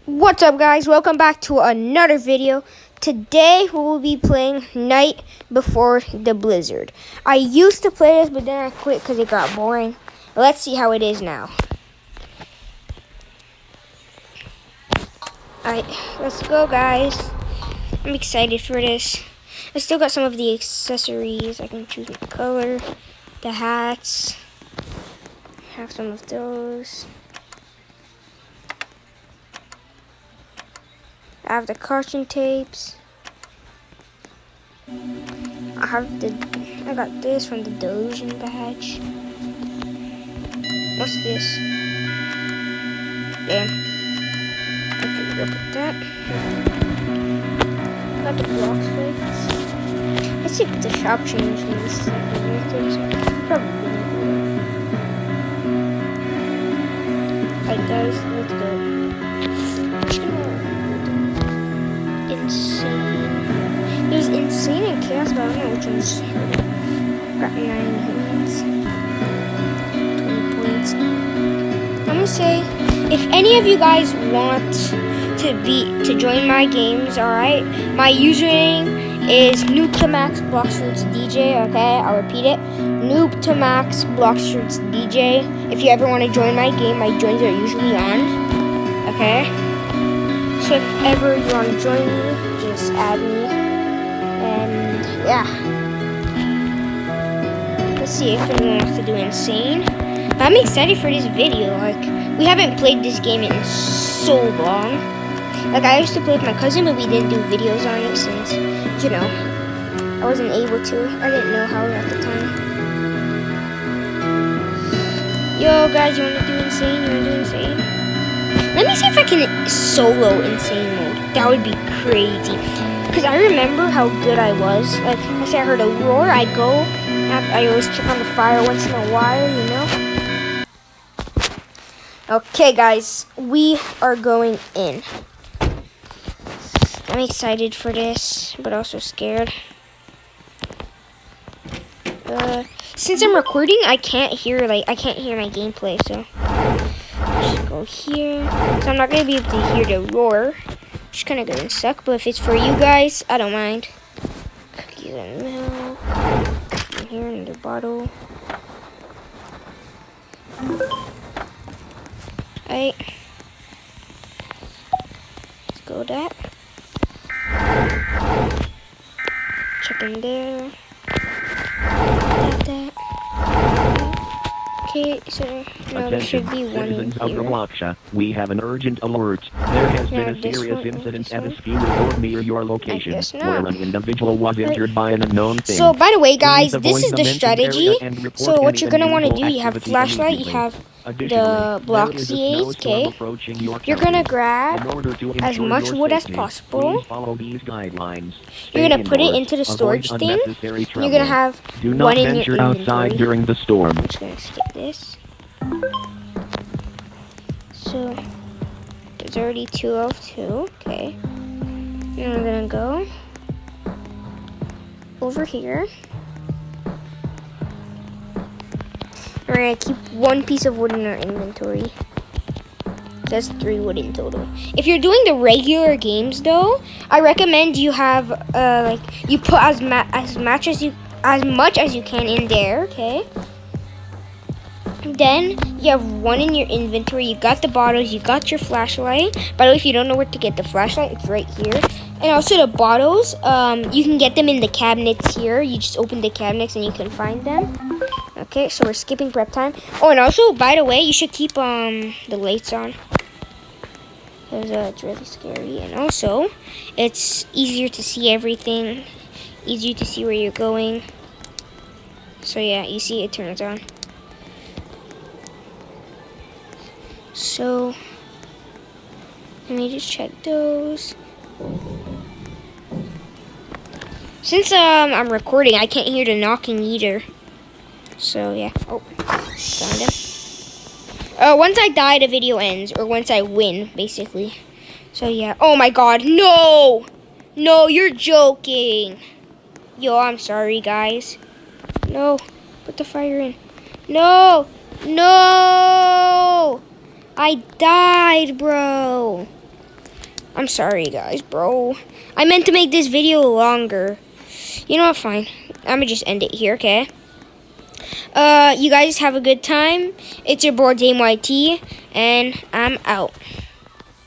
What's up, guys? Welcome back to another video. Today we will be playing Night Before the Blizzard. I used to play this, but then I quit because it got boring. Let's see how it is now. Alright, let's go, guys. I'm excited for this. I still got some of the accessories. I can choose my color, the hats. Have some of those. I have the caution tapes. I got this from the Delusion badge. What's this? Damn. Okay, we'll put that. Got the block plates. Let's see if the shop changed these. Probably didn't. Alright, guys, let's go. Insane. There's insane and chaos, but I don't know which one's harder. Got 9 hits. 20 points. I'm gonna say, if any of you guys want to join my games, alright? My username is NoobToMaxBloxFruitsDJ, okay? I'll repeat it. NoobToMaxBloxFruitsDJ. If you ever want to join my game, my joins are usually on. Okay? So if ever you want to join me, just add me. And yeah. Let's see if anyone wants to do insane. But I'm excited for this video. Like, we haven't played this game in so long. Like, I used to play with my cousin, but we didn't do videos on it since, you know, I wasn't able to. I didn't know how at the time. Yo, guys, you want to do insane? You want to do insane? Let me see if I can solo insane mode. That would be crazy. Because I remember how good I was. Like, I say I heard a roar, I go. I always check on the fire once in a while, you know? Okay, guys. We are going in. I'm excited for this, but also scared. Since I'm recording, I can't hear my gameplay, so just go here. So I'm not gonna be able to hear the roar, which is kind of gonna suck. But if it's for you guys, I don't mind. Cookies and milk. And here in the bottle. Alright. Let's go with that. Check in there. That. Okay, so now there should be one in here. We have an urgent alert. There has been a serious incident at a ski resort near your location, where an individual was injured by an unknown thing. So, by the way, guys, this is the strategy. So, what you're gonna want to do, you have a flashlight, you have the block CAs, okay? You're gonna grab as much wood as possible. You're gonna put it into the storage thing. You're gonna have one in your inventory. During the storm. I'm just gonna skip this. So, there's already 2 of 2, okay. Then we're gonna go over here. We're gonna keep 1 piece of wood in our inventory. That's 3 wood in total. If you're doing the regular games, though, I recommend you have you put as much as you can in there. Okay. Then you have 1 in your inventory. You got the bottles. You got your flashlight. By the way, if you don't know where to get the flashlight, it's right here. And also the bottles. You can get them in the cabinets here. You just open the cabinets and you can find them. Okay, so we're skipping prep time. Oh, and also, by the way, you should keep the lights on. Because it's really scary. And also, it's easier to see everything. Easier to see where you're going. So yeah, you see it turns on. So, let me just check those. Since I'm recording, I can't hear the knocking either. So yeah. Oh, found him. Once I die, the video ends, or once I win, basically. So yeah. Oh my God, no! No, you're joking. Yo, I'm sorry, guys. No, put the fire in. No, no! I died, bro. I'm sorry, guys, bro. I meant to make this video longer. You know what? Fine. I'm gonna just end it here, okay? You guys have a good time. It's your boy Dame YT, and I'm out.